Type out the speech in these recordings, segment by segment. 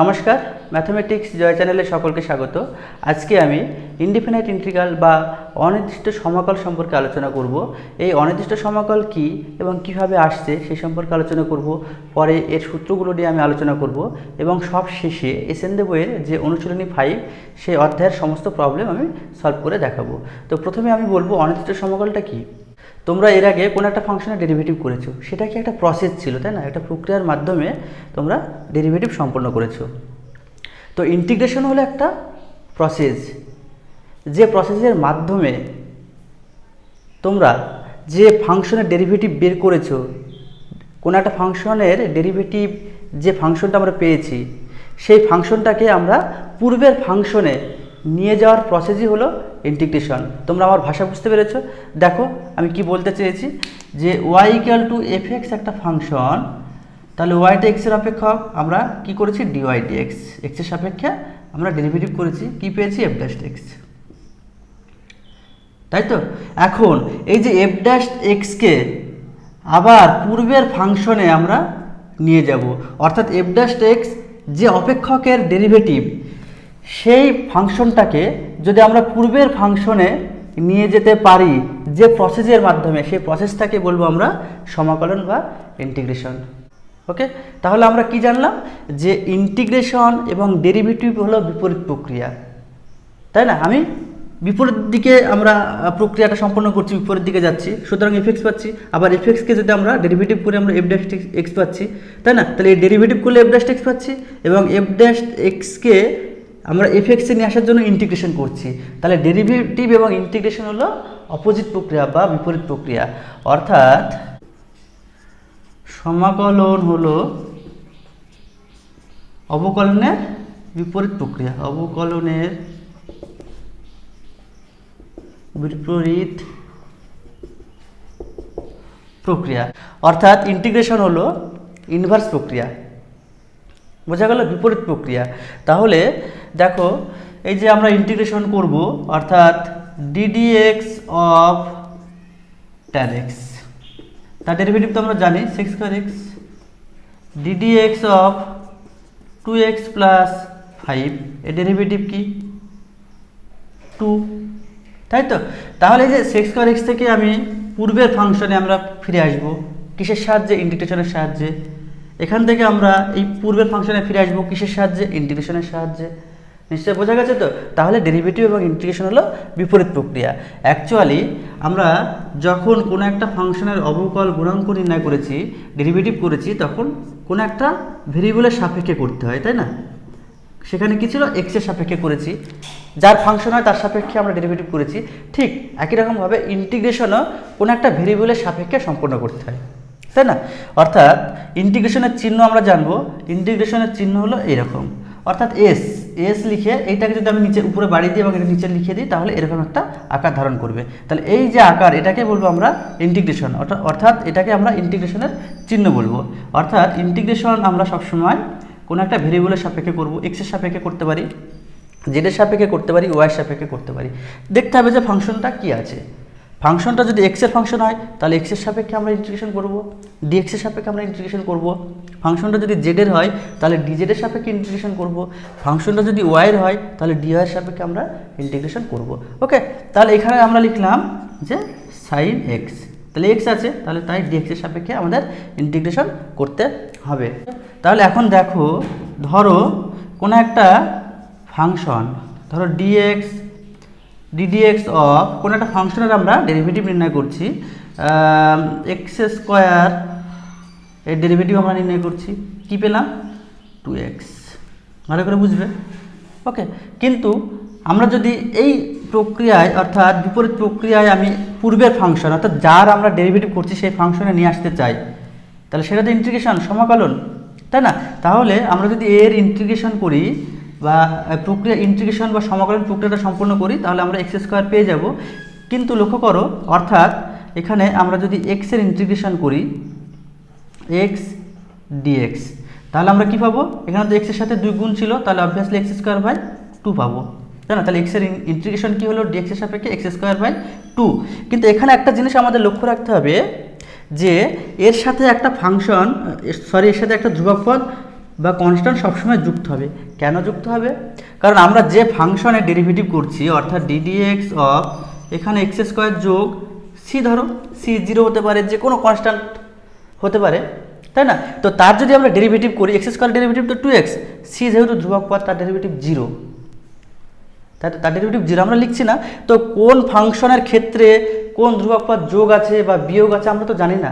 নমস্কার, ম্যাথমেটিক্স জয় চ্যানেলে সকলকে স্বাগত। আজকে আমি ইনডিফিনাইট ইন্টিগ্রাল বা অনির্দিষ্ট সমাকল সম্পর্কে আলোচনা করব। এই অনির্দিষ্ট সমাকল কি এবং কিভাবে আসছে সেই সম্পর্কে আলোচনা করব। পরে এর সূত্রগুলো নিয়ে আমি আলোচনা করব এবং সব শেষে এসএনডি বইয়ের যে অনুশীলনী 5 সেই অধ্যায়ের সমস্ত প্রবলেম আমি সলভ করে দেখাবো। তো প্রথমে আমি বলবো অনির্দিষ্ট সমাকলটা কি। তোমরা এর আগে কোনো একটা ফাংশনের ডেরিভেটিভ করেছো, সেটা কি একটা প্রসেস ছিল, তাই না? একটা প্রক্রিয়ার মাধ্যমে তোমরা ডেরিভেটিভ সম্পন্ন করেছো। তো ইন্টিগ্রেশন হলো একটা প্রসেস, যে প্রসেসের মাধ্যমে তোমরা যে ফাংশনের ডেরিভেটিভ বের করেছো, কোনো একটা ফাংশনের ডেরিভেটিভ যে ফাংশনটা আমরা পেয়েছি সেই ফাংশনটাকে আমরা পূর্বের ফাংশনে নিয়ে যাওয়ার প্রসেসই হলো ইন্টিগ্রেশন। তোমরা আমার ভাষা বুঝতে পেরেছো? দেখো আমি কি বলতে চেয়েছি, যে y = fx একটা ফাংশন, তাহলে ওয়াইটা এক্সের অপেক্ষক, আমরা কি করেছি ডিওয়াই ডিএক্স, এক্সের সাপেক্ষে আমরা ডেরিভেটিভ করেছি, কি পেয়েছি এফ ড্যাশ এক্স, তাই তো? এখন এই যে এফ ড্যাশ এক্সকে আবার পূর্বের ফাংশনে আমরা নিয়ে যাব, অর্থাৎ এফ ড্যাশ এক্স যে অপেক্ষকের ডেরিভেটিভ, সেই ফাংশনটাকে যদি আমরা পূর্বের ফাংশনে নিয়ে যেতে পারি যে প্রসেসের মাধ্যমে, সেই প্রসেসটাকে বলবো আমরা সমাকলন বা ইন্টিগ্রেশন। ওকে, তাহলে আমরা কি জানলাম, যে ইন্টিগ্রেশন এবং ডেরিভেটিভ হলো বিপরীত প্রক্রিয়া, তাই না? আমি বিপরীত দিকে আমরা প্রক্রিয়াটা সম্পন্ন করছি, বিপরীত দিকে যাচ্ছি, সুতরাং এফএক্স পাচ্ছি। আবার এফএক্সকে যদি আমরা ডেরিভেটিভ করে আমরা এফ ড্যাশ এক্স পাচ্ছি, তাই না? তাহলে এই ডেরিভেটিভ করলে এফ ড্যাশ এক্স পাচ্ছি এবং এফ ড্যাশ এক্সকে আমরা এফএক্সে নিয়ে আসার জন্য ইন্টিগ্রেশন করছি। তাহলে ডেরিভেটিভ এবং ইন্টিগ্রেশন হলো অপোজিট প্রক্রিয়া বা বিপরীত প্রক্রিয়া, অর্থাৎ সমাকলন হলো অবকলনের বিপরীত প্রক্রিয়া, অবকলনের বিপরীত প্রক্রিয়া, অর্থাৎ ইন্টিগ্রেশন হলো ইনভার্স প্রক্রিয়া। বোঝা গেল? বিপরীত প্রক্রিয়া। তাহলে দেখো, এই যে আমরা ইন্টিগ্রেশন করব, অর্থাৎ ডিডিএক্স অফ ট্যান এক্স, তার ডেরিভেটিভ তো আমরা জানি sex square x, d d x of 2x + 5, এর ডেরিভেটিভ কি 2, তাই তো? তাহলে এই যে সেক্স স্কয়ার এক্স থেকে আমি পূর্বের ফাংশনে আমরা ফিরে আসব, কিসের সাহায্যে? ইন্টিগ্রেশনের সাহায্যে। এখান থেকে আমরা এই পূর্বের ফাংশনে ফিরে আসবো কিসের সাহায্যে? ইন্টিগ্রেশনের সাহায্যে। নিশ্চয়ই বোঝা গেছে তো? তাহলে ডেরিভেটিভ এবং ইন্টিগ্রেশন হলো বিপরীত প্রক্রিয়া। অ্যাকচুয়ালি আমরা যখন কোনো একটা ফাংশনের অবকল গুণাঙ্ক নির্ণয় করেছি, ডেরিভেটিভ করেছি, তখন কোনো একটা ভেরিয়েবলের সাপেক্ষে করতে হয়, তাই না? সেখানে কি ছিল? এক্সের সাপেক্ষে করেছি, যার ফাংশন হয় তার সাপেক্ষে আমরা ডেরিভেটিভ করেছি। ঠিক একই রকমভাবে ইন্টিগ্রেশনও কোনো একটা ভেরিয়েবলের সাপেক্ষে সম্পন্ন করতে হয়, তাই না? অর্থাৎ ইন্টিগ্রেশনের চিহ্ন আমরা জানবো, ইন্টিগ্রেশনের চিহ্ন হলো এরকম, অর্থাৎ এস এস লিখে এইটাকে যদি আমি নিচে উপরে বাড়ি দিই এবং এটা নিচে লিখে দিই, তাহলে এরকম একটা আকার ধারণ করবে। তাহলে এই যে আকার, এটাকে বলবো আমরা ইন্টিগ্রেশন, অর্থাৎ এটাকে আমরা ইন্টিগ্রেশনের চিহ্ন বলবো। অর্থাৎ ইন্টিগ্রেশন আমরা সবসময় কোনো একটা ভেরিয়েবলের সাপেক্ষে করব, এক্সের সাপেক্ষে করতে পারি, জেডের সাপেক্ষে করতে পারি, ওয়াইয়ের সাপেক্ষে করতে পারি। দেখতে হবে যে ফাংশনটা কি আছে। ফাংশনটা যদি এক্সের ফাংশন হয় তাহলে এক্সের সাপেক্ষে আমরা ইন্টিগ্রেশন করব, ডিএক্সের সাপেক্ষে আমরা ইন্টিগ্রেশন করব। ফাংশনটা যদি জেডের হয় তাহলে ডিজেডের সাপেক্ষে ইন্টিগ্রেশন করব। ফাংশনটা যদি ওয়াইয়ের হয় তাহলে ডিওয়াইয়ের সাপেক্ষে আমরা ইন্টিগ্রেশন করব। ওকে, তাহলে এখানে আমরা লিখলাম যে সাইন এক্স, তাহলে এক্স আছে, তাহলে তাই ডিএক্সের সাপেক্ষে আমাদের ইন্টিগ্রেশন করতে হবে। তাহলে এখন দেখো, ধরো কোনো একটা ফাংশন, ধরো ডিডিএক্স অফ কোনো একটা ফাংশনের আমরা ডেরিভেটিভ নির্ণয় করছি, এক্স স্কোয়ার এর ডেরিভেটিভ আমরা নির্ণয় করছি, কি পেলাম 2x, ভালো করে বুঝবে। ওকে, কিন্তু আমরা যদি এই প্রক্রিয়ায়, অর্থাৎ বিপরীত প্রক্রিয়ায় আমি পূর্বের ফাংশন, অর্থাৎ যার আমরা ডেরিভেটিভ করছি সেই ফাংশনে নিয়ে আসতে চাই, তাহলে সেটা তো ইন্টিগ্রেশন, সমাকলন, তাই না? তাহলে আমরা যদি এর ইন্টিগ্রেশন করি বা প্রক্রিয়া ইন্টিগ্রেশন বা সমাকলন প্রক্রিয়াটা সম্পন্ন করি, তাহলে আমরা এক্স স্কোয়ার পেয়ে যাব। কিন্তু লক্ষ্য করো, অর্থাৎ এখানে আমরা যদি এক্সের ইন্টিগ্রেশন করি এক্স ডিএক্স, তাহলে আমরা কি পাবো? এখানে তো এক্সের সাথে 2 গুণ ছিল, তাহলে অবভিয়াসলি x² 2 পাবো, তাই না? তাহলে এক্সের ইন্টিগ্রেশন কি হলো? ডিএক্সের সাপেক্ষে x²/2। কিন্তু এখানে একটা জিনিস আমাদের লক্ষ্য রাখতে হবে, যে এর সাথে একটা ফাংশন, এর সাথে একটা ধ্রুবক পদ বা কনস্ট্যান্ট সবসময় যুক্ত হবে। কেন যুক্ত হবে? কারণ আমরা যে ফাংশনের ডেরিভেটিভ করছি অর্থাৎ ডিডিএক্স অফ এখানে এক্স স্কোয়ার যোগ সি, ধরো সি 0 হতে পারে, যে কোনো কনস্ট্যান্ট হতে পারে, তাই না? তো তার যদি আমরা ডেরিভেটিভ করি, এক্স স্কোয়ার ডেরিভেটিভ তো 2x, সি যেহেতু ধ্রুবক পদ তার ডেরিভেটিভ 0, তার ডেরিভেটিভ 0 আমরা লিখছি না। তো কোন ফাংশনের ক্ষেত্রে কোন ধ্রুবক পদ যোগ আছে বা বিয়োগ আছে আমরা তো জানি না,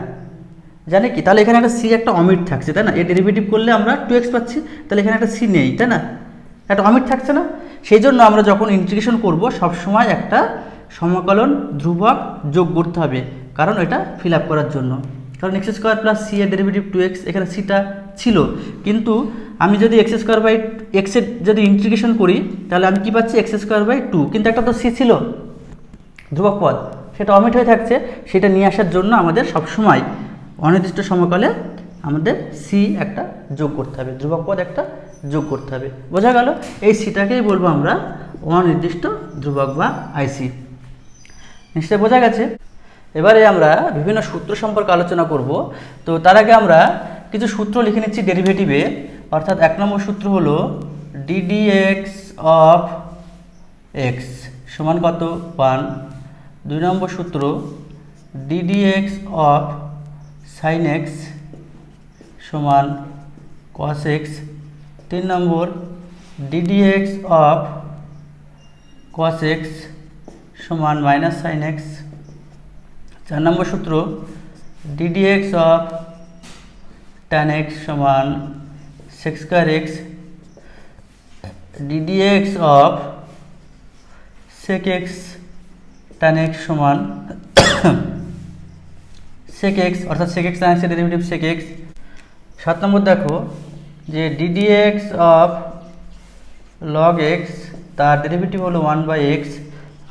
জানি কি? তাহলে এখানে একটা সি একটা অমিট থাকছে, তাই না? এর ডেরিভেটিভ করলে আমরা 2x পাচ্ছি, তাহলে এখানে একটা সি নেই, তাই না? একটা অমিট থাকছে না? সেই জন্য আমরা যখন ইন্টিগ্রেশন করব সবসময় একটা সমাকলন ধ্রুবক যোগ করতে হবে, কারণ এটা ফিল আপ করার জন্য। কারণ এক্স স্কোয়ার প্লাস সি এর ডেরিভেটিভ 2x, এখানে সিটা ছিল, কিন্তু আমি যদি এক্স স্কোয়ার বাই এক্সের যদি ইন্টিগ্রেশন করি তাহলে আমি কী পাচ্ছি? এক্স স্কোয়ার বাই 2, কিন্তু একটা তো সি ছিল ধ্রুবক পদ, সেটা অমিট হয়ে থাকছে। সেটা নিয়ে আসার জন্য আমাদের সবসময় অনির্দিষ্ট সমকালে আমাদের সি একটা যোগ করতে হবে, ধ্রুবক পদ একটা যোগ করতে হবে। বোঝা গেল? এই সিটাকেই বলবো আমরা অনির্দিষ্ট ধ্রুবক বা আইসি। নিশ্চয়ই বোঝা গেছে। এবারে আমরা বিভিন্ন সূত্র সম্পর্কে আলোচনা করব। তো তার আগে আমরা কিছু সূত্র লিখে নিচ্ছি ডেরিভেটিভে। অর্থাৎ 1 নম্বর সূত্র হলো ডিডিএক্স অফ এক্স সমান কত? 1। 2 নম্বর সূত্র ডিডিএক্স অফ সাইন এক্স সমান কস এক্স। 3 নম্বর ডিডিএক্স অফ কস এক্স সমান মাইনাস সাইন এক্স। 4 নম্বর সূত্র ডিডিএক্স অফ ট্যান এক্স সমান sec square x. D d x of sec x tan x সমান সেক এক্স, অর্থাৎ সেক এক্স ট্যান এক্সের derivative sec x. 7 নম্বর দেখো যে ডিডিএক্স অফ লগ এক্স তার ডেরিভেটিভ হলো 1/x।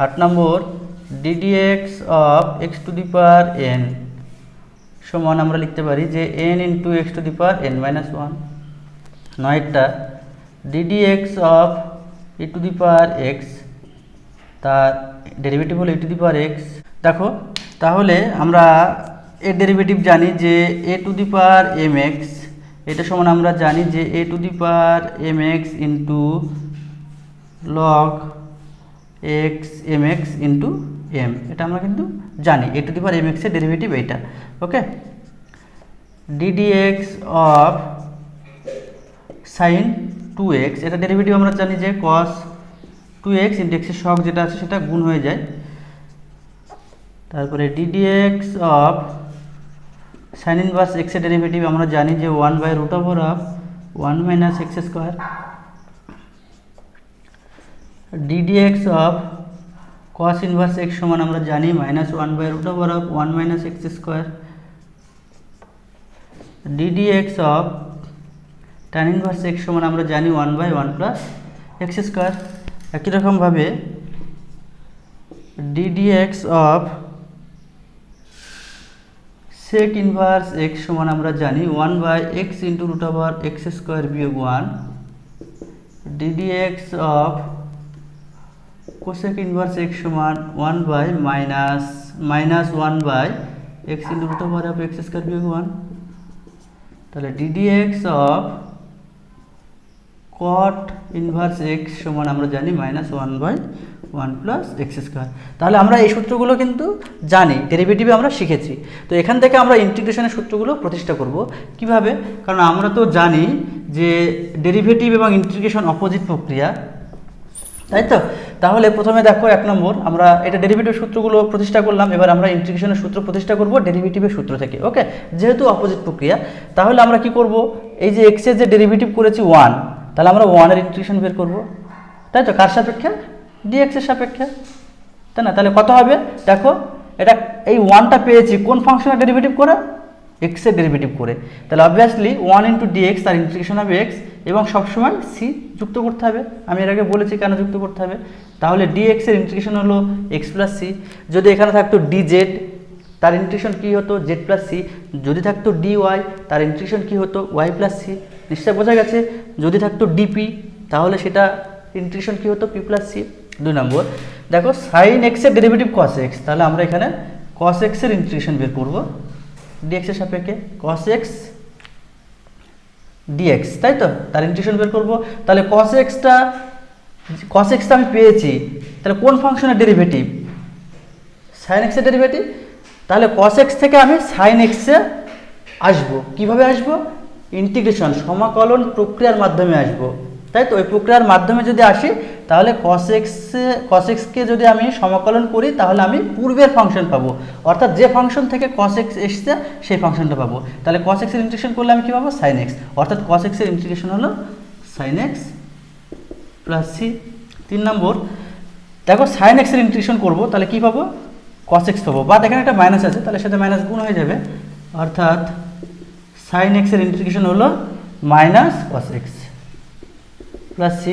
8 নম্বর d d x of x to the power n সমান আমরা লিখতে পারি যে n into x to the power n minus 1। 9টা d d x of e to the power x তার ডেরিভেটিভ হলো e to the power x. দেখো তাহলে আমরা এর ডেরিভেটিভ জানি যে a to the power m x, এটা সমান আমরা জানি যে a to the power m x into log x m x into m, এটা আমরা কিন্তু জানি a to the power m এক্সের ডেরিভেটিভ এইটা। Okay, ddx of sign 2x, এটা ডেরিভেটিভ আমরা জানি যে কস 2x ইন্টু এক্সের সহগ যেটা আছে সেটা গুণ হয়ে যায়। তারপরে ডিডিএক্স অফ সাইন ইনভার্স এক্সের ডেরিভেটিভ আমরা জানি যে 1/√1 minus x square. D d x of cos inverse x সমান আমরা জানি -1/√1 minus x square. D d x of tan inverse x সমান আমরা জানি 1/1 প্লাস এক্স স্কোয়ার। একই রকমভাবে d d x of sec inverse x সমান আমরা জানি 1/x ইন্টু √x স্কোয়ার বিয়োগ 1। D d x of cosec inverse x সমান 1/-1/x ইন্টু √x স্কোয়ার বিয়োগ 1। তাহলে ddx of caught inverse x সমান আমরা জানি -1/1 প্লাস এক্স স্কোয়ার। তাহলে আমরা এই সূত্রগুলো কিন্তু জানি, ডেরিভেটিভে আমরা শিখেছি। তো এখান থেকে আমরা ইন্টিগ্রেশনের সূত্রগুলো প্রতিষ্ঠা করব কিভাবে? কারণ আমরা তো জানি যে ডেরিভেটিভ এবং ইন্টিগ্রেশন অপোজিট প্রক্রিয়া, তাই তো? তাহলে প্রথমে দেখো 1 নম্বর আমরা এটা ডেরিভেটিভ সূত্রগুলো প্রতিষ্ঠা করলাম। এবার আমরা ইন্টিগ্রেশনের সূত্র প্রতিষ্ঠা করব ডেরিভেটিভের সূত্র থেকে। ওকে, যেহেতু অপোজিট প্রক্রিয়া তাহলে আমরা কি করব? এই যে এক্স এর যে ডেরিভেটিভ করেছি 1, তাহলে আমরা 1 এর ইন্টিগ্রেশন বের করব, তাই তো? কার সাপেক্ষে? ডিএক্স এর সাপেক্ষে, তাই না? তাহলে কত হবে দেখো, এটা এই 1টা পেয়েছি কোন ফাংশনের ডেরিভেটিভ করে? এক্স এর ডেরিভেটিভ করে। তাহলে অবভিয়াসলি 1 ইন্টু ডিএক্স তার ইন্টিগ্রেশন হবে এক্স, এবং সবসময় সি যুক্ত করতে হবে। আমি এর আগে বলেছি কেন যুক্ত করতে হবে। তাহলে ডিএক্স এর ইন্টিগ্রেশন হলো এক্স প্লাস সি। যদি এখানে থাকতো ডিজেড তার ইন্টিগ্রেশন কী হতো? Z plus c. যদি থাকতো ডিওয়াই তার ইন্টিগ্রেশন কী হতো? Y plus c. নিশ্চয় বোঝা গেছে। যদি থাকতো ডিপি তাহলে সেটা ইন্টিগ্রেশন কী হতো? P plus C. 2 নম্বর দেখো সাইন এক্সের ডেরিভেটিভ কস এক্স, তাহলে আমরা এখানে কস এক্সের ইন্টিগ্রেশন বের করব ডিএক্স এর সাপেক্ষে। কস এক্স ডিএক্স, তাই তো? তার ইন্টিগ্রেশন বের করব। তাহলে cos xটা আমি পেয়েছি, তাহলে কোন ফাংশনের ডেরিভেটিভ? sin x এর ডেরিভেটিভ। তাহলে cos x থেকে আমি sin x এ আসবো। কিভাবে আসবো? ইন্টিগ্রেশন, সমাকলন প্রক্রিয়ার মাধ্যমে আসবো, তাই তো? ওই প্রক্রিয়ার মাধ্যমে যদি আসি তাহলে cos x কে যদি আমি সমাকলন করি তাহলে আমি পূর্বের ফাংশন পাবো, অর্থাৎ যে ফাংশন থেকে cos x এসছে সেই ফাংশনটা পাবো। তাহলে cos x এর ইন্টিগ্রেশন করলে আমি কি পাবো? sin x, অর্থাৎ cos x এর ইন্টিগ্রেশন হলো sin x প্লাস c। 3 নম্বর, দেখো sin x এর ইন্টিগ্রেশন করবো, তাহলে কি পাবো? cos x পাবো, বা এখানে একটা মাইনাস আছে তাহলে সাথে মাইনাস গুণ হয়ে যাবে, অর্থাৎ sin x এর ইন্টিগ্রেশন হলো minus cos x plus c।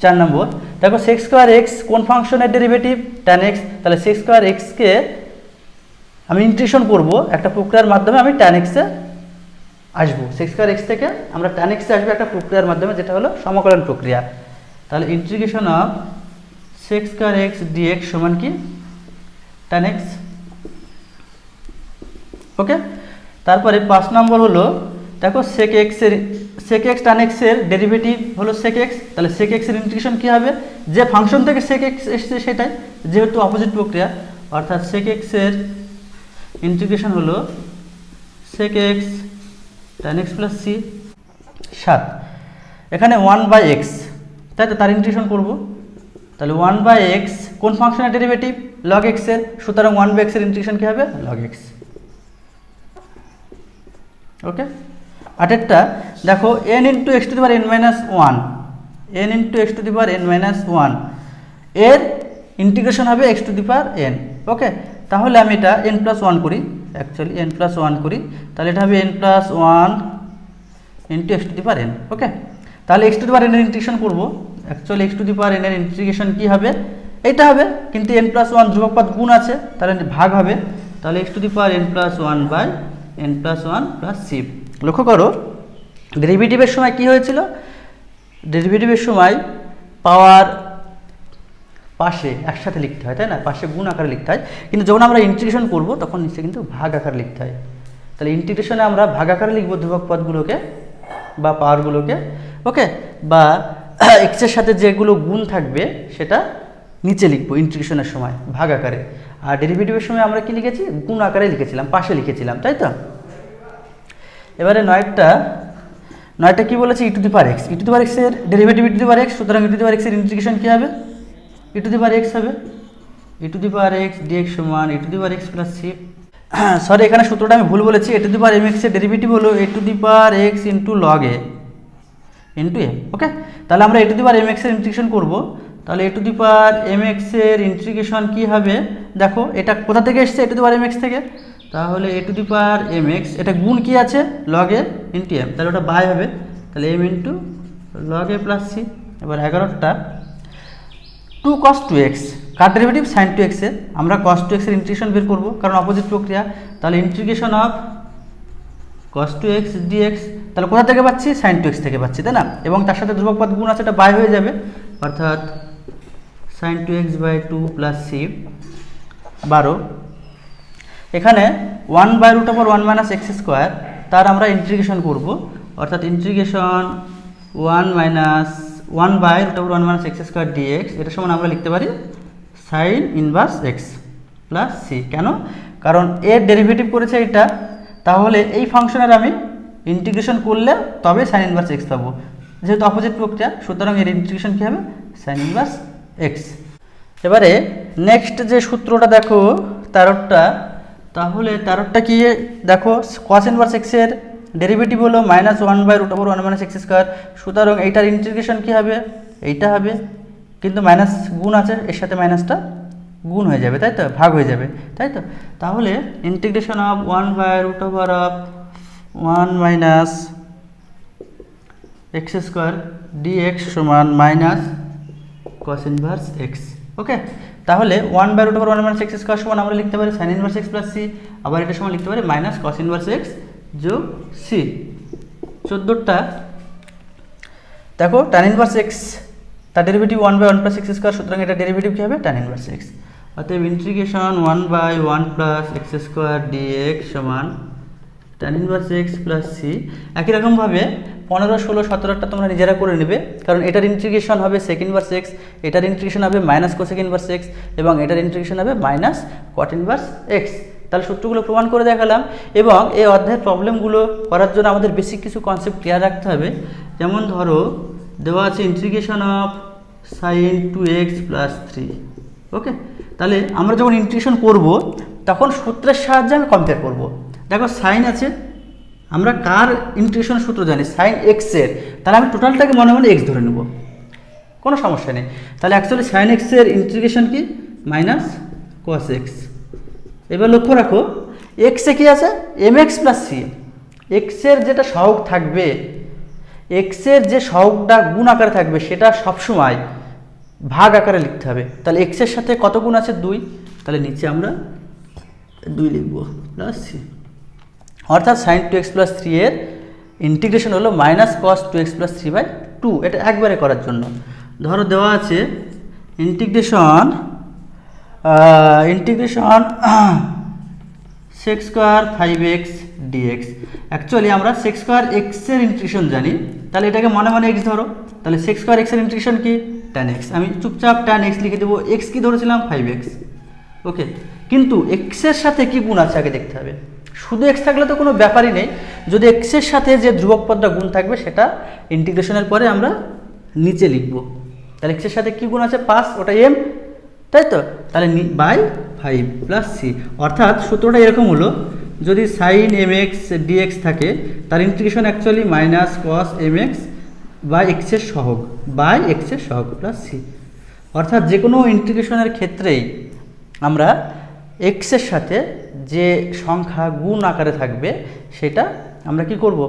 4 নম্বর, দেখো sec স্কয়ার x কোন ফাংশনের ডেরিভেটিভ? tan x। তাহলে sec স্কয়ার x কে আমি ইন্টিগ্রেশন করব একটা প্রক্রিয়ার মাধ্যমে, আমি tan x এ আসবো। sec স্কয়ার x থেকে আমরা tan x এ আসবো একটা প্রক্রিয়ার মাধ্যমে, যেটা হলো সমাকলন প্রক্রিয়া। তাহলে integration of sec square x dx সমান কি? tan x। ওকে, তারপরে 5 নম্বর হলো, দেখো sec x tan x এর ডেরিভেটিভ হলো sec x, তাহলে sec x এর ইন্টিগ্রেশন কি হবে? যে ফাংশন থেকে sec x এসেছে সেটাই, যেহেতু অপোজিট প্রক্রিয়া, অর্থাৎ sec x এর ইন্টিগ্রেশন হলো sec x tan x plus c। 7, এখানে 1/x, তাই তো? তার ইন্টিগ্রেশন করব। তাহলে 1/x কোন ফাংশনের ডেরিভেটিভ? log x এর, সুতরাং 1/x এর ইন্টিগ্রেশন কি হবে? log x। ওকে, 8টা, দেখো n into x to the power n minus 1, n into x to the power n minus 1 এর ইন্টিগ্রেশন হবে x to the power n। ওকে, তাহলে আমি এটা n প্লাস 1 করি, অ্যাকচুয়ালি n প্লাস 1 করি, তাহলে এটা হবে n plus 1 into x to the power n। ওকে, তাহলে x to the power n এর ইন্টিগ্রেশন করব, actually x to the power n এর ইন্টিগ্রেশন কি হবে? এইটা হবে, কিন্তু n প্লাস 1 ধ্রুবক পদ গুণ আছে, তাহলে ভাগ হবে, তাহলে x to the power n plus 1 by n plus 1 plus c। লক্ষ্য করো ডেরিভেটিভের সময় কি হয়েছিল? ডেরিভেটিভের সময় পাওয়ার পাশে একসাথে লিখতে হয়, তাই না? পাশে গুণ আকারে লিখতে হয়, কিন্তু যখন আমরা ইন্টিগ্রেশন করব তখন নিচে কিন্তু ভাগ আকারে লিখতে হয়। তাহলে ইন্টিগ্রেশনে আমরা ভাগ আকারে লিখব ধ্রুবক পদগুলোকে বা পাওয়ারগুলোকে। ওকে, বা এক্স এর সাথে যেগুলো গুণ থাকবে সেটা নিচে লিখবো ইন্টিগ্রেশনের সময় ভাগ আকারে, আর ডেরিভেটিভের সময় আমরা কি লিখেছি? গুণ আকারে লিখেছিলাম, পাশে লিখেছিলাম, তাই তো? এবারে 9টা কি বলেছে? E to the power x, e to the power x এর derivative e to the power x, সুতরাং e to the power x এর ইন্টিগ্রেশন কি হবে? E to the power x হবে, e to the power x d x সমান e to the power x plus C. Sorry, এখানে সূত্রটা আমি ভুল বলেছি, a to the power m x এর ডেরিভেটিভ হলো a to the power x into log a into a. Okay, তাহলে আমরা a to the power m x এর ইন্টিগ্রেশন করব, তাহলে a to the power m x এর integration কি হবে? দেখো এটা কোথা থেকে এসছে? A to the power m x থেকে, তাহলে a to the power m x, এটা গুণ কি আছে? লগ এ ইন্টু এম, তাহলে ওটা বাই হবে, তাহলে M into log a plus C. এবার 11টা 2 cos 2x, কার ডেরিভেটিভ? sin 2x এর, আমরা cos 2x এর ইন্টিগ্রেশন বের করব কারণ অপোজিট প্রক্রিয়া, তাহলে integration of cos 2x dx, তাহলে কোথা থেকে পাচ্ছি? sin 2x থেকে পাচ্ছি, তাই না? এবং তার সাথে ধ্রুবক পদ গুণ আছে, এটা বাই হয়ে যাবে, অর্থাৎ sin 2x by 2 plus C. 12, এখানে 1/√1 মাইনাস এক্স স্কোয়ার, তার আমরা ইন্টিগ্রেশন করব, অর্থাৎ integration 1/√1 minus x square d x, এটা সমান আমরা লিখতে পারি sine inverse x plus c. কেন? কারণ এর ডেরিভেটিভ করেছে এটা, তাহলে এই ফাংশনের আমি ইন্টিগ্রেশন করলে তবে সাইন ইনভার্স এক্স পাবো, যেহেতু অপোজিট প্রক্রিয়া, সুতরাং এর ইন্টিগ্রেশন কী হবে? Sign inverse x. এবারে নেক্সট যে সূত্রটা দেখো 13টা, তাহলে 13টা কি? দেখো কস ইনভার্স এক্স এর ডেরিভেটিভ হলো -1/√1 মাইনাস এক্স স্কোয়ার, সুতরাং এইটার ইন্টিগ্রেশন কি হবে? এইটা হবে, কিন্তু মাইনাস গুণ আছে, এর সাথে মাইনাসটা গুণ হয়ে যাবে, তাই তো? ভাগ হয়ে যাবে, তাই তো? তাহলে integration of 1/√1 minus x square d x সমান minus cos inverse x. Okay, তাহলে 1/√1 মাইনাস এক্স স্কোয়ার সমান আমরা লিখতে পারি sine inverse x plus C, আবার এটা সমান লিখতে পারি মাইনাস কস ইনভার্স এক্স যোগ সি। 14টা দেখো tan ইনভার্স এক্স, তার ডেরিভেটিভ 1/1 প্লাস এক্স স্কোয়ার, সুতরাং এটা ডেরিভেটিভ কী হবে? tan inverse x. অতএব integration 1/1 plus x square d x সমান tan inverse x plus c. একই রকমভাবে 15, 16, 17টা তোমরা নিজেরা করে নেবে, কারণ এটার ইন্টিগ্রেশন হবে sec ইনভার্স x, এটার ইন্টিগ্রেশন হবে মাইনাস কোসেক ইনভার্স x, এবং এটার ইন্টিগ্রেশন হবে মাইনাস কট ইনভার্স x। তাহলে সূত্রগুলো প্রমাণ করে দেখালাম। এবং এই অধ্যায়ের প্রবলেমগুলো করার জন্য আমাদের বেসিক কিছু কনসেপ্ট ক্লিয়ার রাখতে হবে। যেমন ধরো দেওয়া আছে integration of sin 2x plus 3। ওকে, তাহলে আমরা যখন ইন্টিগ্রেশন করব তখন সূত্রের সাহায্যে আমি কম্পেয়ার করব। দেখো সাইন আছে, আমরা কার ইন্টিগ্রেশন সূত্র জানি? সাইন এক্সের। তাহলে আমি টোটালটাকে মনে মনে এক্স ধরে নেব, কোনো সমস্যা নেই। তাহলে অ্যাকচুয়ালি সাইন এক্সের ইন্টিগ্রেশন কি? Minus cos x. এবার লক্ষ্য রাখো এক্সে কি আছে? M x plus c. এক্সের যেটা সহগ থাকবে, এক্সের যে সহগটা গুণ আকারে থাকবে সেটা সবসময় ভাগ আকারে লিখতে হবে। তাহলে এক্সের সাথে কত গুণ আছে? 2। তাহলে নিচে আমরা 2 লিখব প্লাস সি। অর্থাৎ সাইন 2x প্লাস 3 এর ইন্টিগ্রেশন হলো মাইনাস কস 2x প্লাস 3/2। এটা একবারে করার জন্য ধরো দেওয়া আছে integration sec square 5x dx। Actually আমরা sec স্কোয়ার x এর ইন্টিগ্রেশন জানি, তাহলে এটাকে মনে মনে x ধরো। তাহলে sec স্কোয়ার x এর ইন্টিগ্রেশন কি? tan x। আমি চুপচাপ tan x লিখে দেবো। x কি ধরেছিলাম? 5x। ওকে, কিন্তু x এর সাথে কি গুণ আছে আগে দেখতে হবে। শুধু x থাকলে তো কোনো ব্যাপারই নেই, যদি x এর সাথে যে ধ্রুবক পদটা গুণ থাকবে সেটা ইন্টিগ্রেশনের পরে আমরা নিচে লিখব। তাহলে x এর সাথে কি গুণ আছে? 5, ওটা m, তাই তো? তাহলে বাই 5 প্লাস সি। অর্থাৎ সূত্রটা এরকম হলো, যদি সাইন এম এক্স ডিএক্স থাকে তার integration actually minus cos m x by এক্সের সহগ প্লাস সি। অর্থাৎ যে কোনো ইন্টিগ্রেশনের ক্ষেত্রেই আমরা এক্সের সাথে যে সংখ্যা গুণ আকারে থাকবে সেটা আমরা কি করব?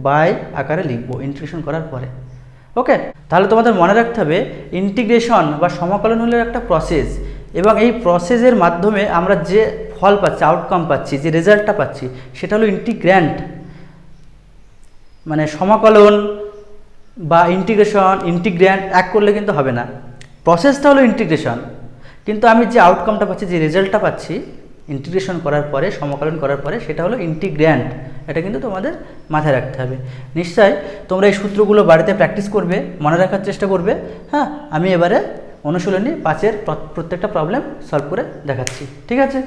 বাই আকারে লিখব ইন্টিগ্রেশন করার পরে। ওকে, তাহলে তোমাদের মনে রাখতে হবে ইন্টিগ্রেশন বা সমাকলন হলো একটা প্রসেস, এবং এই প্রসেসের মাধ্যমে আমরা যে ফল পাচ্ছি, আউটকাম পাচ্ছি, যে রেজাল্টটা পাচ্ছি সেটা হলো ইন্টিগ্র্যান্ড। মানে সমাকলন বা ইন্টিগ্র্যান্ড এক করলে কিন্তু হবে না। প্রসেসটা হলো ইন্টিগ্রেশন, কিন্তু আমি যে আউটকামটা পাচ্ছি, যে রেজাল্টটা পাচ্ছি ইন্টিগ্রেশন করার পরে, সমাকলন করার পরে, সেটা হলো ইন্টিগ্র্যান্ড। এটা কিন্তু তোমাদের মাথায় রাখতে হবে। নিশ্চয়ই তোমরা এই সূত্রগুলো বাড়িতে প্র্যাকটিস করবে, মনে রাখার চেষ্টা করবে। হ্যাঁ, আমি এবারে অনুশীলনী 5-এর প্রত্যেকটা প্রবলেম সলভ করে দেখাচ্ছি, ঠিক আছে?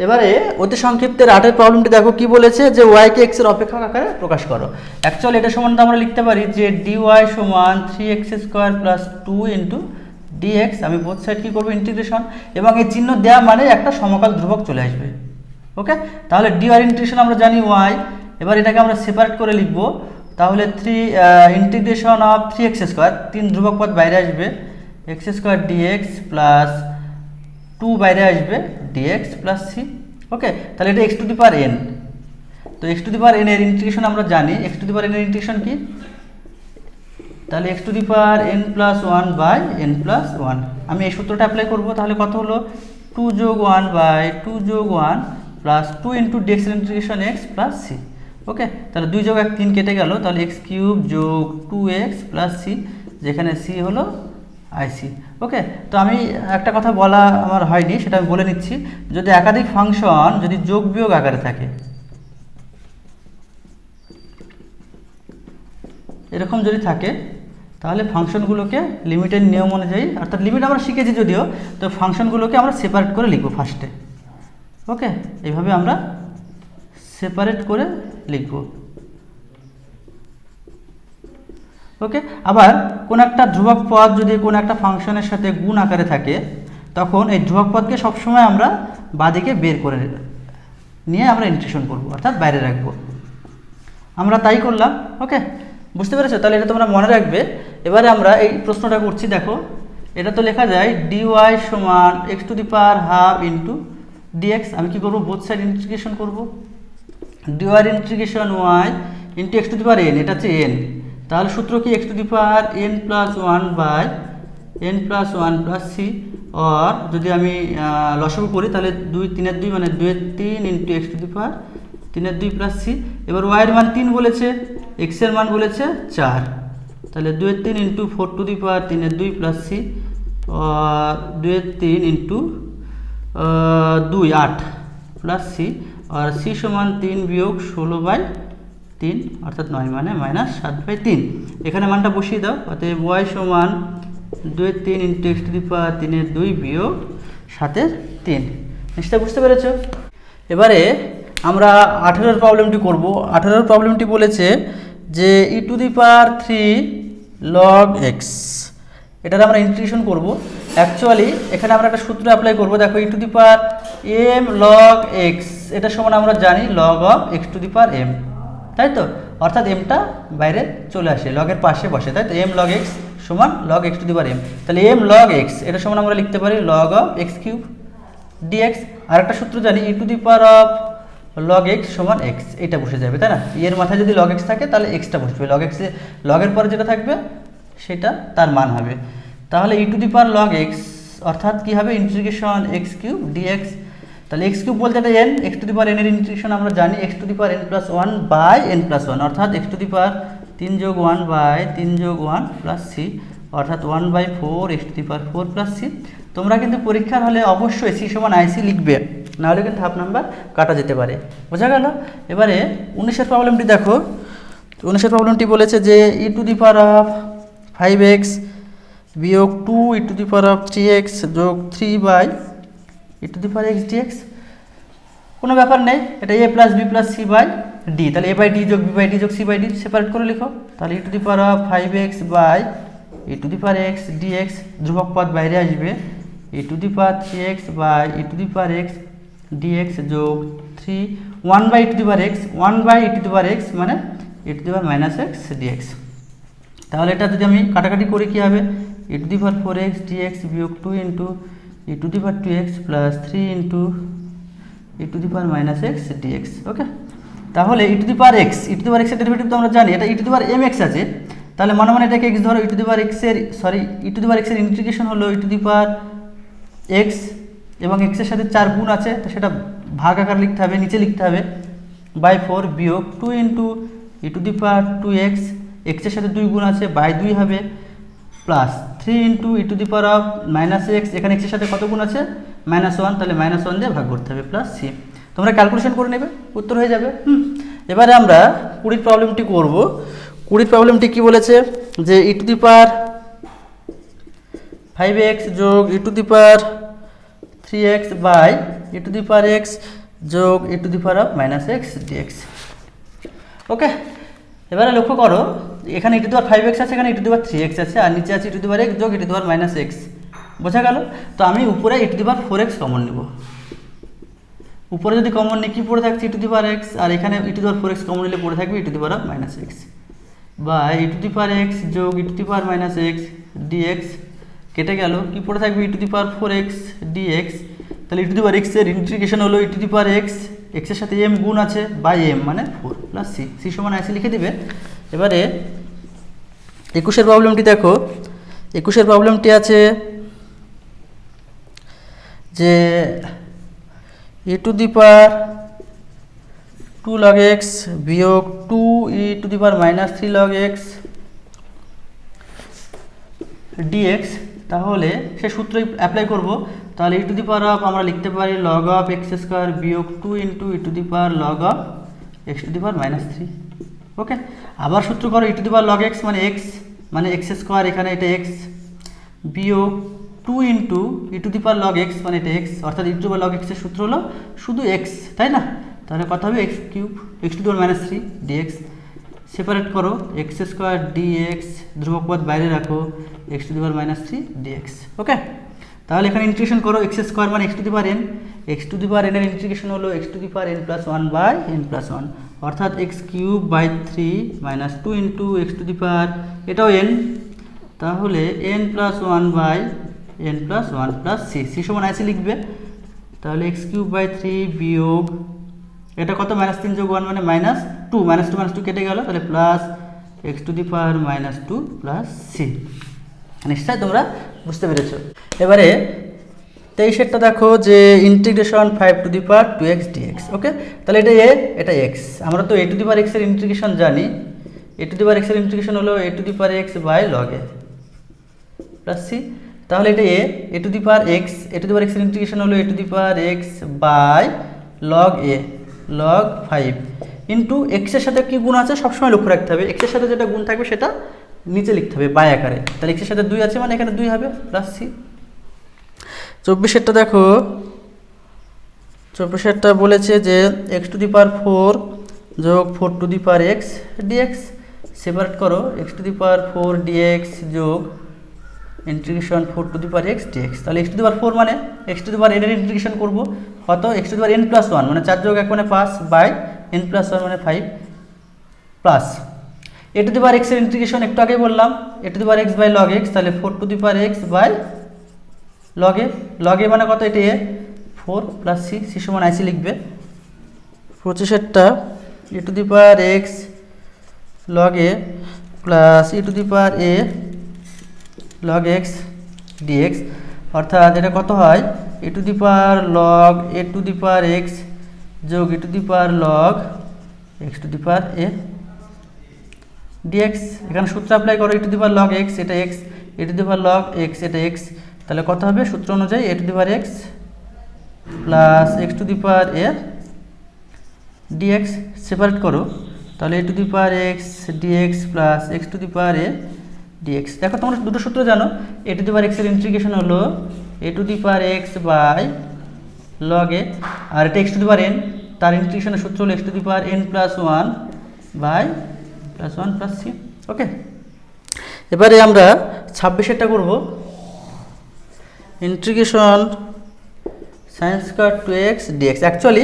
এবারে অতি সংক্ষিপ্তের 8-এর প্রবলেমটি দেখো কি বলেছে, যে ওয়াইকে এক্স এর অপেক্ষক আকারে প্রকাশ করো। অ্যাকচুয়ালি এটা সম্বন্ধে আমরা লিখতে পারি যে ডিওয়াই সমান 3x² প্লাস 2 ইন্টু dx। আমি বোথ সাইড কি করবো? ইন্টিগ্রেশন, এবং এই চিহ্ন দেওয়া মানে একটা সমকাল ধ্রুবক চলে আসবে। ওকে, তাহলে ডি আর ইন্টিগ্রেশন আমরা জানি y। এবার এটাকে আমরা সেপারেট করে লিখব। তাহলে ইন্টিগ্রেশন অফ 3x², 3 ধ্রুবক পদ বাইরে আসবে, x² dx প্লাস 2 বাইরে আসবে dx প্লাস c। ওকে, তাহলে এটা x to the power n। তো x to the power n এর ইন্টিগ্রেশন আমরা জানি, x to the power n এর ইন্টিগ্রেশন কি? তাহলে x to the power n plus 1 by n plus 1। আমি এই সূত্রটা অ্যাপ্লাই করব। তাহলে কত হলো? 2 যোগ 1 বাই 2 যোগ 1 প্লাস 2 ইন্টু dx এর ইন্টিগ্রেশন x প্লাস c। ওকে, তাহলে 2 যোগ 1 3 কেটে গেল, তাহলে x³ যোগ 2x প্লাস c, যেখানে c হলো IC। ওকে, তো আমি একটা কথা বলা আমার হয়নি, সেটা আমি বলে নিচ্ছি। যদি একাধিক ফাংশন যদি যোগ বিয়োগ আকারে থাকে, এরকম যদি থাকে, তাহলে ফাংশনগুলোকে লিমিটের নিয়ম অনুযায়ী, অর্থাৎ লিমিট আমরা শিখেছি যদিও, তো ফাংশনগুলোকে আমরা সেপারেট করে লিখব ফার্স্টে। ওকে, এইভাবে আমরা সেপারেট করে লিখব। ওকে, আবার কোন একটা ধ্রুবক পদ যদি কোনো একটা ফাংশনের সাথে গুণ আকারে থাকে, তখন এই ধ্রুবক পদকে সবসময় আমরা বাঁদিকে বের করে নিয়ে আমরা ইন্টিগ্রেশন করব, অর্থাৎ বাইরে রাখবো। আমরা তাই করলাম। ওকে, বুঝতে পেরেছো? তাহলে এটা তোমরা মনে রাখবে। এবারে আমরা এই প্রশ্নটা করছি, দেখো এটা তো লেখা যায় dy সমান x to the power half into dx। আমি কি করব? বোথ সাইড ইন্টিগ্রেশন করব। dy integration y into x to the power n, এটা হচ্ছে n। তাহলে সূত্র কি? x to the power n plus 1 by n plus 1 plus c। আর যদি আমি লসাগু করি তাহলে 2 3 এর 2 মানে 2 এর 3 ইন্টু x টু দি পাওয়ার 3 এর 2 প্লাস c। এবার y এর মান 3 বলেছে, x এর মান বলেছে 4, তাহলে 2 এর 3 ইন্টু 4 টু দি পাওয়ার 3 এর 2 প্লাস c, আর 2 এর 3 ইন্টু 2 8 প্লাস c, আর c সমান 3 বিয়োগ 16/3 3 অর্থাৎ 9 মানে -7/3। এখানে মানটা বসিয়ে দাও, অতএব y সমান 2 3 ইন্টু x টু দি পাওয়ার 3 2 বিয়োগ 7/3। নিশ্চয়ই বুঝতে পেরেছো। এবারে আমরা 18 প্রবলেমটি করব। 18 প্রবলেমটি বলেছে যে e to the power 3 log x, এটার আমরা ইন্টিগ্রেশন করব। অ্যাকচুয়ালি এখানে আমরা একটা সূত্র অ্যাপ্লাই করব। দেখো e to the power m log x, এটা সমান আমরা জানি log of x to the power m, তাই তো? অর্থাৎ mটা বাইরে চলে আসে, লগের পাশে বসে, তাই তো? m log x সমান log x to the power m, তাহলে m log x এটা সমান আমরা লিখতে পারি log of x cube dx। আর একটা সূত্র জানি e to the power of log x সমান x, এটা বসে যাবে, তাই না? এর মাথায় যদি log x থাকে তাহলে xটা বসবে, log x এ লগের পরে যেটা থাকবে সেটা তার মান হবে। তাহলে e to the power log x অর্থাৎ কি হবে ইন্টিগ্রেশন x কিউব dx। তাহলে x কিউব বলতে এটা n, x to the power n এর ইন্টিগ্রেশন আমরা জানি x to the power n plus 1 by n plus 1, অর্থাৎ x টু দি পাওয়ার 3 যোগ 1 বাই 3 যোগ 1 প্লাস c, অর্থাৎ 1/4 x to the power 4 plus c। তোমরা কিন্তু পরীক্ষার হলে অবশ্যই c সমান ic লিখবে, নাহলে কিন্তু হাফ নাম্বার কাটা যেতে পারে। বোঝা গেল? এবারে 19 প্রবলেমটি দেখো। 19 প্রবলেমটি বলেছে যে e to the power of 5x বিয়োগ 2 e to the power of 3x যোগ 3 by e to the power x dx। কোনো ব্যাপার নেই, এটা a plus b plus c by d, তাহলে a বাই d যোগ b বাই d যোগ c by d separate করে লিখো। তাহলে e to the power of 5x by e to the power x dx, ধ্রুবক পদ বাইরে আসবে, e to the power 3x by e to the power x dx যোগ 3 1 by e to the power x, 1 by e to the power x মানে e to the power minus x dx। তাহলে এটা যদি আমি কাটাকাটি করি কি হবে e to the power 4x dx বিয়োগ 2 into e to the power 2x plus 3 into e to the power minus x dx। Okay, তাহলে e to the power x, e to the power x এর derivative তো আমরা জানি, এটা e to the power mx আছে, তাহলে মনে মনে এটাকে x ধরো, e to the power x এর e to the power x এর ইন্টিগ্রেশন হলো e to the power x এবং x এর সাথে 4 গুণ আছে, তো সেটা ভাগ আকার লিখতে হবে, নিচে লিখতে হবে বাই 4 বিয়োগ 2 into e to the power 2x, x এর সাথে 2 গুণ আছে বাই 2 হবে plus 3 into e to the power of minus x, এখানে x এর সাথে কত গুণ আছে -1, তাহলে -1 দিয়ে ভাগ করতে হবে প্লাস c। তোমরা ক্যালকুলেশন করে নেবে, উত্তর হয়ে যাবে। এবারে আমরা 20 প্রবলেমটি করব। 20 প্রবলেমটি কি বলেছে যে e to the power 5x যোগ e to the power 3x by e to the power x যোগ e to the power of minus x dx। Okay, এবারে লক্ষ্য করো এখানে e to the power 5x আছে, এখানে e to the power 3x আছে, আর নিচে আছে e to the power x যোগ e to the power minus x। বোঝা গেল? তো আমি উপরে e to the power 4x common নেব। উপরে যদি কমন নিই কি পড়ে থাকছে e to the power x, আর এখানে e to the power 4x common নিলে পড়ে থাকবে e to the power minus x by e to the power x যোগ e to the power minus x dx। কেটে গেল, কি পড়ে থাকবে e to the power 4x dx। তাহলে e to the power x এর ইন্টিগ্রেশন হলো e to the power x, x এর সাথে m গুণ আছে বাই m মানে 4 প্লাস c, c সমান ic লিখে দিবে। এবারে 21 প্রবলেমটি দেখো। 21 প্রবলেমটি আছে যে e to the power 2 log x বিয়োগ 2 e to the power minus 3 log x dx। তাহলে সে সূত্র অ্যাপ্লাই করব। তাহলে e to the power of আমরা লিখতে পারি log of x স্কয়ার বিয়োগ 2 into e to the power log of x to the power minus 3। ওকে, আবার সূত্র করো e to the power log x মানে x স্কয়ার, এখানে এটা x বিয়োগ 2 into e to the power log x মানে এটা x, অর্থাৎ e to the power log x এর সূত্র হলো শুধু x, তাই না? তাহলে কত হবে x cube x to the power minus 3 dx। Separate করো x স্কয়ার dx, ধ্রুবক পদ বাইরে রাখো x to the power minus 3 dx। Okay, তাহলে এখানে ইন্টিগ্রেশন করো x স্কয়ার মানে x to the power n, x to the power n এর ইন্টিগ্রেশন হলো x to the power n plus 1 by n plus 1, অর্থাৎ x cube by 3 minus 2 into x to the power এটাও n, তাহলে n plus 1 by n plus 1 plus c, c সমান ic লিখবে। তাহলে x cube by 3 বিয়োগ এটা কত -3 যোগ 1 মানে -2, -2 কেটে গেল, তাহলে plus x to the power -2 plus c। নিশ্চয়ই তোমরা বুঝতে পেরেছো। এবারে 23 দেখো যে integration 5 to the power 2x dx। Okay, তাহলে এটা a এটা x, আমরা তো a to the power x এর ইন্টিগ্রেশন জানি, a to the power x এর ইন্টিগ্রেশন হলো a to the power x by log a plus c। তাহলে এটা a to the power x, a to the power x এর integration হলো a to the power x by log a log 5, into এক্সের সাথে কী গুণ আছে সবসময় লক্ষ্য রাখতে হবে, এক্সের সাথে যেটা গুণ থাকবে সেটা নিচে লিখতে হবে বাই আকারে। তাহলে এক্সের সাথে 2 আছে মানে এখানে 2 হবে প্লাস সি। 24 দেখো, 24 বলেছে যে এক্স টু দি পাওয়ার 4 যোগ 4 to the power x d x. Separate করো, x to the power 4 d x যোগ integration 4 to the power x d x. তাহলে এক্স টু দি পাওয়ার 4 মানে x to the power n এর integration করবো কত, x to the power n plus 1 মানে 4 যোগ 1 মানে 5 বাই এন প্লাস 1 মানে 5 plus a to the power x এর ইন্টিগ্রেশন একটু আগে বললাম a to the power x by log x, তাহলে 4 to the power x by log a মানে কত, এটি এ 4 প্লাস সি, সি সমান আইসি লিখবে। 25 a to the power x log a plus e to the power a log x dx, অর্থাৎ এটা কত হয় a to the power log a to the power x যোগ a to the power log x to the power a dx. এখানে সূত্র apply করো, a to the power log x এটা x, a to the power log x এটা x, তাহলে কত হবে সূত্র অনুযায়ী a to the power x plus x to the power a dx. Separate করো, তাহলে a to the power x dx plus x to the power a dx. দেখো তোমরা দুটো সূত্র জানো, a to the power x এর integration হলো a to the power x by log a, আর এটা x to the power n, তার ইন্টিগ্রেশনের সূত্র হলো x to the power n plus 1 by plus 1 plus c. Okay, এবারে আমরা 26 করব, integration sine square 2x dx. Actually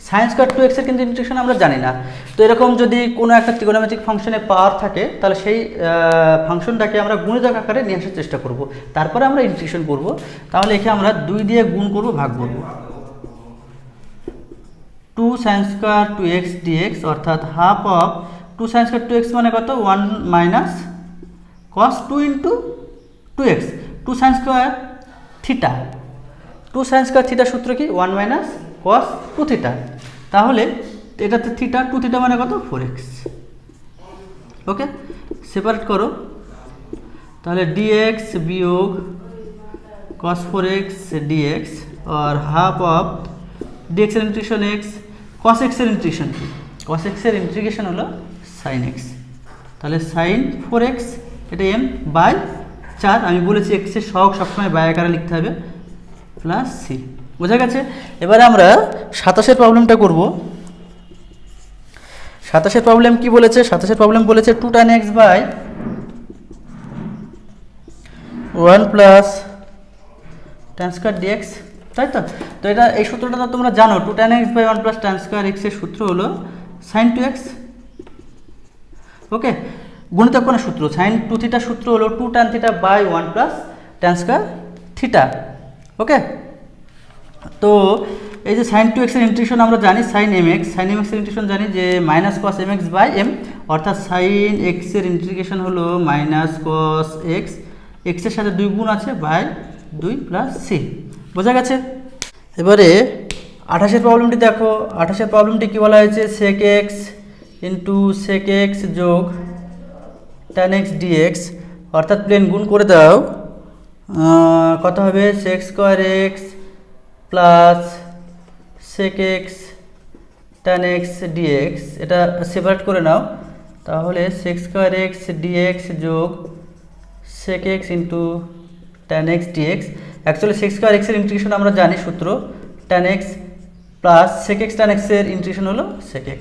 sine square 2x এর কিন্তু ইন্টিগ্রেশন আমরা জানি না, তো এরকম যদি কোনো একটা ত্রিকোণমিতিক ফাংশনে পাওয়ার থাকে তাহলে সেই ফাংশনটাকে আমরা গুণিতক আকারে নিয়ে আসার চেষ্টা করব, তারপরে আমরা ইন্টিগ্রেশন করব। তাহলে এখানে আমরা 2 দিয়ে গুণ করব, ভাগ করব, 2 সাইন স্কয়ার 2x ডিএক্স অর্থাৎ half of 2 sign square 2x মানে কত 1 মাইনাস কস 2 into 2x, 2 sine square theta, 2 sine square theta সূত্র কি 1 মাইনাস কস 2 থিটা, তাহলে এটাতে থিটা 2 থিটা মানে কত 4x। ওকে, সেপারেট করো, তাহলে dx বিয়োগ cos 4x dx और हाफ ऑफ dx এর ইন্টিগ্রেশন x, cos x এর ইন্টিগ্রেশন কি, cos x এর ইন্টিগ্রেশন হলো sin x, তাহলে sin 4x এটা m বাই 4, আমি বলেছি x এর সহগ সবসময় বাই আকারে লিখতে হবে প্লাস c। বোঝা গেছে? এবারে আমরা 27 প্রবলেমটা করব। 27 প্রবলেম কি বলেছে? 27 প্রবলেম বলেছে 2 tan x by 1 plus tan square dx, তাই তো? তো এটা এই সূত্রটা তো তোমরা জানো, 2 tan x by 1 plus tan square x এর সূত্র হলো sin 2x। ওকে, গুণিতক কোণের সূত্র sin 2 থিটা সূত্র হলো 2 tan theta by 1 plus tan square theta. Okay, তো এই যে sin 2x এর ইন্টিগ্রেশন আমরা জানি sin mx, sin mx এর ইন্টিগ্রেশন জানি যে minus cos mx by m, অর্থাৎ sin x এর ইন্টিগ্রেশন হলো মাইনাস cos x, x এর সাথে 2 গুণ আছে বাই 2 প্লাস c। বোঝা গেছে? এবারে 28 প্রবলেমটি দেখো, 28 প্রবলেমটি কি বলা হয়েছে sec x into sec x যোগ tan x dx, অর্থাৎ প্লেন গুণ করে দাও, কত হবে sec square x plus sec x tan x dx, এটা সেপারেট করে নাও, তাহলে sec স্কয়ার x dx যোগ sec x into tan x dx। Actually sec square x এর ইন্টিগ্রেশন আমরা জানি সূত্র tan x plus sec x tan x এর integration হলো sec x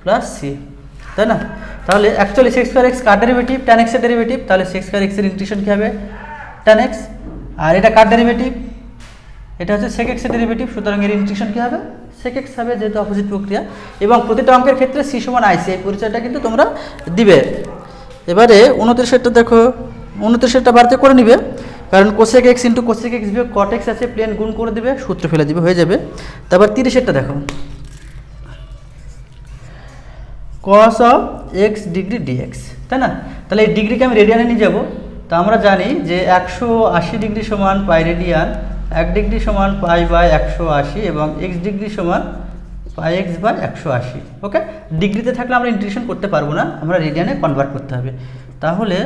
প্লাস c, তাই না? তাহলে অ্যাকচুয়ালি sec স্কয়ার x কার ডেরিভেটিভ, tan x এর ডেরিভেটিভ, তাহলে sec স্কয়ার x এর ইন্টিগ্রেশন কি হবে tan x, আর এটা কার ডেরিভেটিভ, এটা হচ্ছে sec x এর ডেরিভেটিভ, সুতরাং এর ইন্টিগ্রেশন কি হবে sec x হবে, যেহেতু অপোজিট প্রক্রিয়া। এবং প্রতিটা অঙ্কের ক্ষেত্রে c সমান ic, এই পরিচয়টা কিন্তু তোমরা দিবে। এবারে 29টা দেখো, 29টা বাড়তে করে নিবে, কারণ cosec x into cosec x বিয়োগ cot x আছে, প্লেন গুণ করে দিবে, সূত্র ফেলে দিবে, হয়ে যাবে। তারপর 30টা দেখো, cos of x degree dx, তাই না? তাহলে এই ডিগ্রিকে আমি রেডিয়ানে নিয়ে যাব, তা আমরা জানি যে 180 ডিগ্রি সমান পাই রেডিয়ান, 1 ডিগ্রি সমান পাই বাই 180 এবং x ডিগ্রি সমান পাই x বাই 180। ওকে, ডিগ্রিতে থাকলে আমরা ইন্টিগ্রেশন করতে পারবো না, আমরা রেডিয়ানে কনভার্ট করতে হবে। তাহলে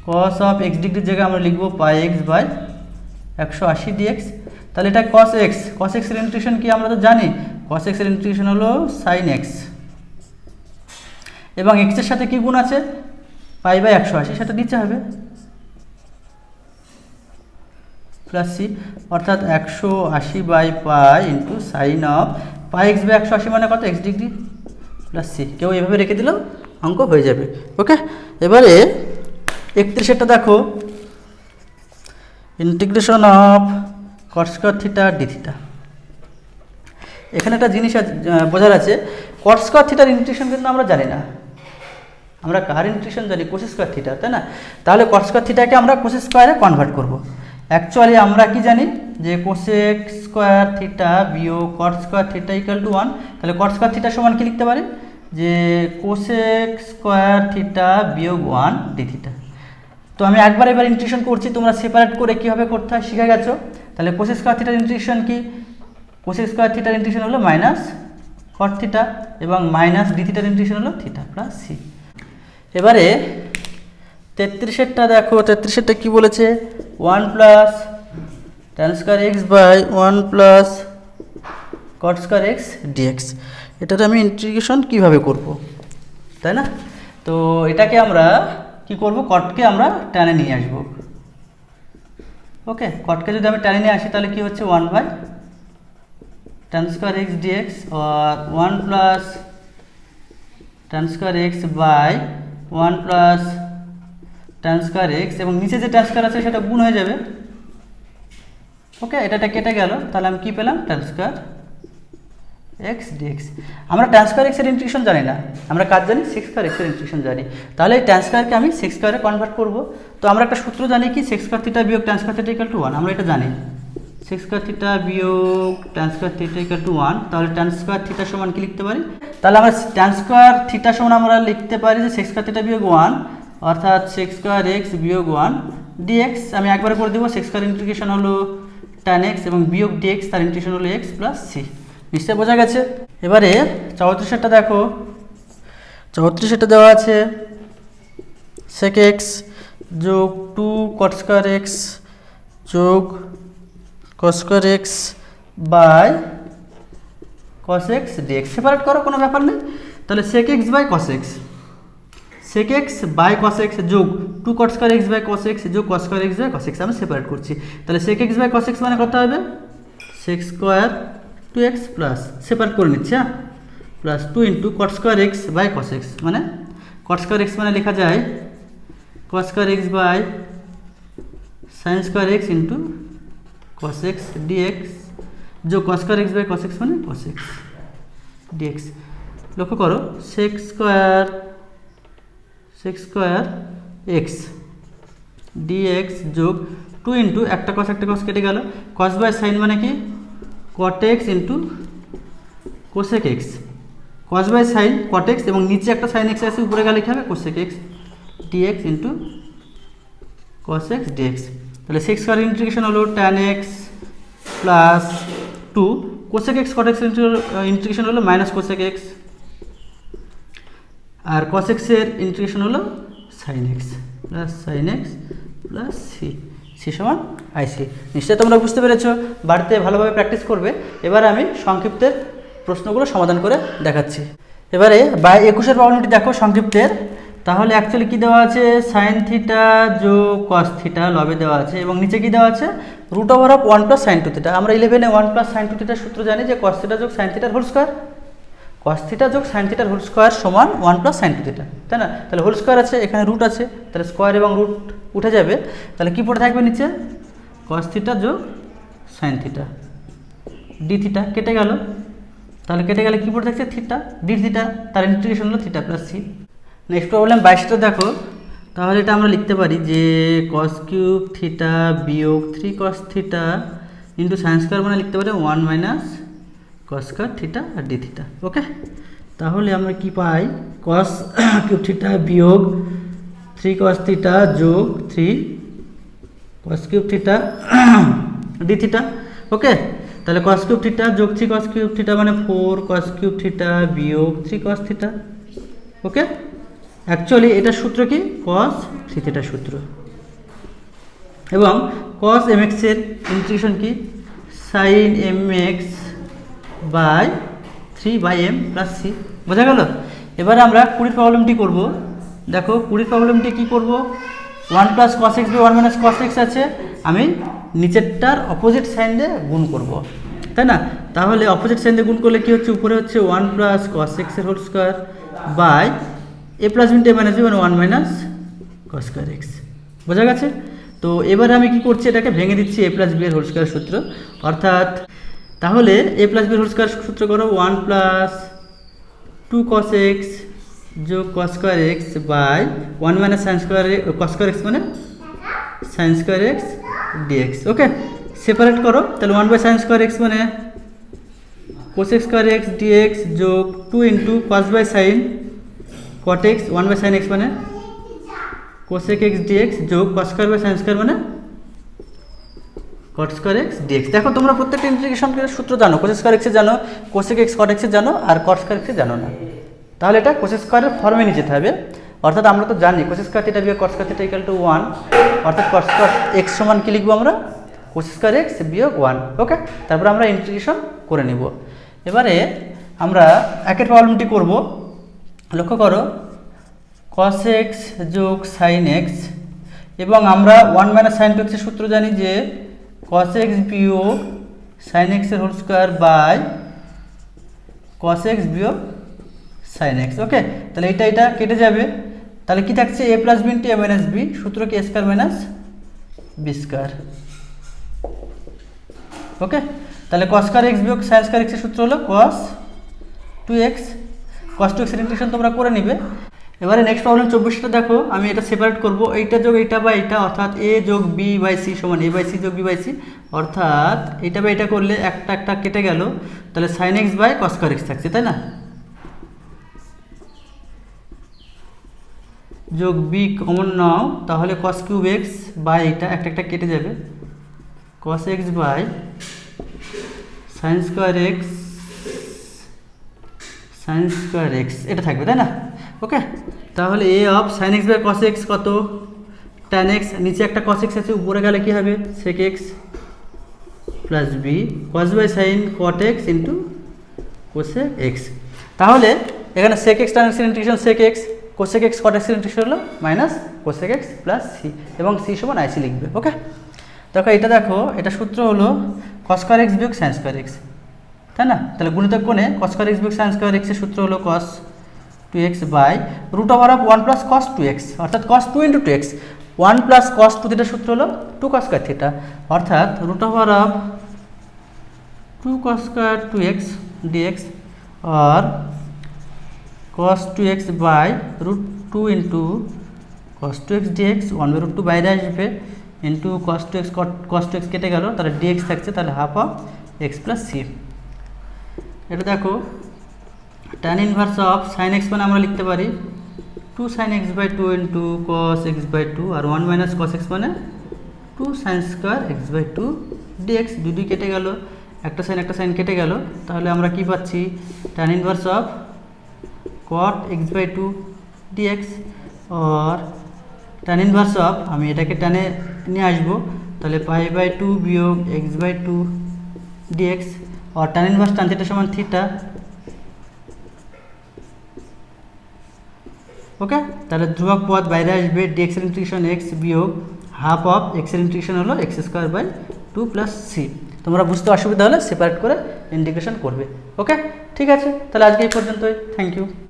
cos অফ x ডিগ্রির জায়গায় আমরা লিখব পাই x বাই 180 dx। তাহলে এটা cos x, cos x এর ইন্টিগ্রেশন কি আমরা তো জানি, cos x এর ইন্টিগ্রেশন হলো sin x, এবং x এর সাথে কি গুণ আছে π/180, সেটা দিতে হবে প্লাস c, অর্থাৎ 180/π ইন্টু সাইন অফ πx/180 মানে কত, x ডিগ্রি প্লাস c। কেউ এভাবে রেখে দিলেও অঙ্ক হয়ে যাবে। ওকে, এবারে 31টা দেখো, integration of cos square theta d theta. এখানে একটা জিনিস বোঝার আছে, cos স্কয়ার থিটার ইন্টিগ্রেশন কিন্তু আমরা জানি না, আমরা কার ইন্টিগ্রেশন জানি, কোস স্কয়ার থিটা, তাই না? তাহলে cos স্কয়ার থিটাকে আমরা কোস স্কয়ারে কনভার্ট করব। অ্যাকচুয়ালি আমরা কি জানি যে কোসেক স্কয়ার থিটা বিয়োগ কট স্কয়ার থিটা ইকুয়াল টু 1। তাহলে কট স্কয়ার থিটা সমান কি লিখতে পারি, যে কোসেক স্কয়ার থিটা বিয়োগ 1 ডি থিটা। তো আমি একবার এবার ইন্টিগ্রেশন করছি, তোমরা সেপারেট করে কীভাবে করতে হয় শিখে গেছো। তাহলে কোসেক স্কয়ার থিটার ইন্টিগ্রেশন কি, কোসেক স্কয়ার থিটার ইন্টিগ্রেশন হলো মাইনাস কট থিটা, এবং মাইনাস ডি থিটার ইন্টিগ্রেশন হলো থিটা প্লাস সি। এবারে 33টা দেখো, 33টা কি বলেছে, 1 plus tan square x by 1 plus cot square x dx. এটাতে আমি ইন্টিগ্রেশন কিভাবে করব, তাই না? তো এটাকে আমরা কি করব, কটকে আমরা টানে নিয়ে আসব। ওকে, কটকে যদি আমি টানে নিয়ে আসি তাহলে কি হচ্ছে 1 by tan square x dx, আর 1 plus tan square x by 1 plus tan square x, এবং নিচে যে tan স্কয়ার আছে সেটা গুণ হয়ে যাবে। ওকে, এটা কেটে গেল, তাহলে আমি কি পেলাম, tan স্কয়ার এক্স ডিএক্স। আমরা tan স্কয়ার এক্স এর ইন্টিগ্রেশন জানি না, আমরা কাজ জানি sec স্কয়ার এক্স এর ইন্টিগ্রেশন জানি। তাহলে এই tan স্কয়ারকে আমি sec স্কয়ারে কনভার্ট করব। তো আমরা একটা সূত্র জানি কি, sec স্কয়ার থিটা বিয়োগ tan square theta equal to 1, আমরা এটা জানি, sec স্কয়ার থিটা বিয়োগ tan square theta equal to 1। তাহলে tan স্কয়ার থিটা সমান কি লিখতে পারি, তাহলে আমরা tan স্কয়ার থিটা সমান আমরা লিখতে পারি যে sec স্কয়ার থিটা বিয়োগ 1, অর্থাৎ sec স্কয়ার এক্স বিয়োগ 1 ডিএক্স। আমি একবারে করে দেবো, sec স্কয়ার ইন্টিগ্রেশন হলো tan x এবং বিয়োগ dx, তার ইন্টিগ্রেশন হলো x প্লাস c। নিশ্চয় বোঝা গেছে। এবারে 34টা দেখো, 34টা দেওয়া আছে sec x যোগ 2 cot স্কয়ার x যোগ cos square x by cos x dx। Separate করো, কোনো ব্যাপার নেই। তাহলে sec x by cos x, sec x by cos x যোগ 2 cot square x by cos x যোগ cos square x by cos x, আমি separate করছি। তাহলে sec x by cos x মানে কত হবে, sec square 2x plus, separate করে নিচ্ছি, হ্যাঁ, plus 2 into cot square x by cos x, মানে cot স্কয়ার x মানে লেখা যায় cos square x by sin square x into cos x dx যোগ cos square x by cos x মানে cos x dx। লক্ষ্য করো, sec square x dx যোগ 2 into একটা cos কেটে গেল, cos বাই sin মানে কি cot x into cosec x, cos by sin cot x, এবং নিচে একটা sin x আছে, উপরে গেলে কি হবে cosec x dx into cos x dx। তাহলে sec স্কয়ার ইন্টিগ্রেশন হলো tan x plus 2 cosec x cot x integration হলো মাইনাস cosec x, আর cos x এর ইন্টিগ্রেশন হলো sin x plus sin x plus c সমান IC। নিশ্চয়ই তোমরা বুঝতে পেরেছো, বাড়িতে ভালোভাবে প্র্যাকটিস করবে। এবার আমি সংক্ষিপ্তের প্রশ্নগুলো সমাধান করে দেখাচ্ছি। এবারে 21 প্রবলেমটি দেখো সংক্ষিপ্তের। তাহলে অ্যাকচুয়ালি কী দেওয়া আছে, সাইন থিটা যোগ কস থিটা লবে দেওয়া আছে, এবং নিচে কী দেওয়া আছে, root over of 1 plus sine two theta. আমরা 11-এ 1 প্লাস সাইন টু থিটার সূত্র জানি যে কস থিটা যোগ সাইন থিটার হোল স্কোয়ার, কস থিটা যোগ সাইন থিটার হোল স্কোয়ার সমান 1 প্লাস সাইন টু থিটা, তাই না? তাহলে হোল স্কোয়ার আছে, এখানে রুট আছে, তাহলে স্কোয়ার এবং রুট উঠে যাবে। তাহলে কী পড়ে থাকবে নিচে, কস থিটা যোগ সাইন থিটা ডি থিটা কেটে গেল। তাহলে কেটে গেলে কী পড়ে থাকছে, থিটা ডি থিটা, তার ইন্টিগ্রেশন হলো theta plus c. Next problem 22টা দেখো। তাহলে এটা আমরা লিখতে পারি যে কস কিউব থিটা বিয়োগ 3 cos theta into sine square, মানে লিখতে পারি 1 মাইনাস কস স্কোয়ার থিটা আর ডি থিটা। ওকে, তাহলে আমরা কি পাই, কস কিউব থিটা বিয়োগ 3 কস থিটা যোগ 3 cos cube theta d theta. Okay, তাহলে কস কিউব থিটা যোগ 3 কস কিউব থিটা মানে 4 কস কিউব থিটা বিয়োগ 3 কস থিটা। ওকে, অ্যাকচুয়ালি এটার সূত্র কি, কস 3 থিটার সূত্র, এবং কস এম এক্স এর ইন্টিগ্রেশন কি, sine m x by 3/m plus c. বোঝা গেল? এবারে আমরা 20 প্রবলেমটি করব। দেখো 20 প্রবলেমটি কি করব, 1 plus cos x by 1 minus cos x আছে, আমি নিচেরটার অপোজিট সাইন দিয়ে গুণ করব, তাই না? তাহলে অপোজিট সাইন দিয়ে গুণ করলে কি হচ্ছে, উপরে হচ্ছে 1 প্লাস কস এক্স এর whole square by a plus b into minus b মানে 1 মাইনাস কস স্কোয়ার এক্স। বোঝা গেছে? তো এবারে আমি কি করছি, এটাকে ভেঙে দিচ্ছি এ প্লাস বি এর হোল স্কোয়ার সূত্র, অর্থাৎ তাহলে এ প্লাস বি এর হোল স্কোয়ার সূত্র করো 1 প্লাস 2 cos x যোগ cos square x by 1 minus sine square cos square x মানে sine square x dx. Okay, separate করো, তাহলে 1 বাই সাইন স্কোয়ার এক্স মানে cos x square x dx যোগ 2 into cos by sine cot x 1 by sine x মানে cosec x dx যোগ cos square by sin square মানে cot square x dx। দেখো তোমরা প্রত্যেকটা ইন্টিগ্রেশনের সূত্র জানো, cos স্কয়ার x এর জানো, cosec x cot x এর জানো, আর cot স্কয়ার x এর জানো না, তাহলে এটা cos স্কয়ারের ফর্মে নিয়ে যেতে হবে। অর্থাৎ আমরা তো জানি cos স্কয়ার থিটা বিয়োগ cot square theta equal to 1, অর্থাৎ cos স্কয়ার x সমান কি লিখবো আমরা, cos স্কয়ার x বিয়োগ 1। ওকে, তারপর আমরা ইন্টিগ্রেশন করে নিব। এবারে আমরা একের প্রবলেমটি করব। লক্ষ্য করো, cos x যোগ sin x, এবং আমরা 1 মাইনাস সাইন টু এক্সের সূত্র জানি যে cos x বিয়োগ sin x এর whole square by cos x বিয়োগ sin x। ওকে, তাহলে এটা কেটে যাবে, তাহলে কি থাকছে a plus b into a minus b, সূত্র কি a square minus b square. Okay, তাহলে cos স্কোয়ার x বিয়োগ sin স্কোয়ার x এর সূত্র হলো cos 2x। cos 2x এর ইন্টিগ্রেশন তোমরা করে নিবে। এবারে নেক্সট প্রবলেম 24টা দেখো, আমি এটা সেপারেট করব, এইটা যোগ এইটা বা এইটা, অর্থাৎ a যোগ b বাই c সমান a বাই c যোগ b বাই c, অর্থাৎ এইটা বা এটা করলে একটা একটা কেটে গেল, তাহলে sin x by cos square x থাকছে, তাই না? যোগ b কমন নাও, তাহলে cos কিউব x বাই এইটা একটা একটা কেটে যাবে, cos x by sin square x sin square x এটা থাকবে, তাই না? ওকে, তাহলে a of sin x by cos x কত, tan x, নিচে একটা cos x আছে, উপরে গেলে কি হবে sec x plus b cos by sin cot x into cosec x। তাহলে এখানে sec x tan x এর integration sec x, cosec x cot x এর ইন্টিগ্রেশন হলো minus cosec x plus c, এবং c সমান ic লিখবে। ওকে, দেখো এটা দেখো, এটা সূত্র হলো cos স্কয়ার x বিয়োগ sin স্কয়ার x, তাই না? তাহলে গুণিতক কোণে cos স্কয়ার x বিয়োগ sin স্কয়ার x এর সূত্র হলো cos 2x by root over of 1 plus cos 2x, অর্থাৎ cos 2 into 2x, 1 plus cos 2 থিটার সূত্র হলো 2 cos স্কয়ার থিটা, অর্থাৎ root over of 2 cos square 2x dx আর cos 2x by root 2 into cos 2x dx, 1 by root 2 বাইরে আসবে, into cos 2x cos 2x কেটে গেল, তাহলে dx থাকছে, তাহলে half of x plus c। এটা দেখো tan inverse of sin x মানে আমরা লিখতে পারি 2 sin x by 2 into cos x by 2, আর 1 মাইনাস cos x মানে 2 sin square x by 2 dx। দুই কেটে গেল, একটা সাইন কেটে গেল, তাহলে আমরা কি পাচ্ছি tan inverse of cot x by 2 dx, আর tan ইনভার্স অফ, আমি এটাকে টানে নিয়ে আসবো, তাহলে পাই বাই 2 বিয়োগ x বাই 2 dx, আর tan ইনভার্স tan থিটা সমান থিটা। ওকে, তাহলে ধ্রুবক পদ বাইরে আসবে, dx এর ইন্টিগ্রেশন x বিয়োগ হাফ অফ x এর ইন্টিগ্রেশন হলো x square by 2 plus c। তোমরা বুঝতে অসুবিধা হলে সেপারেট করে ইন্টিগ্রেশন করবে। ওকে, ঠিক আছে, তাহলে আজকে এই পর্যন্তই। Thank you.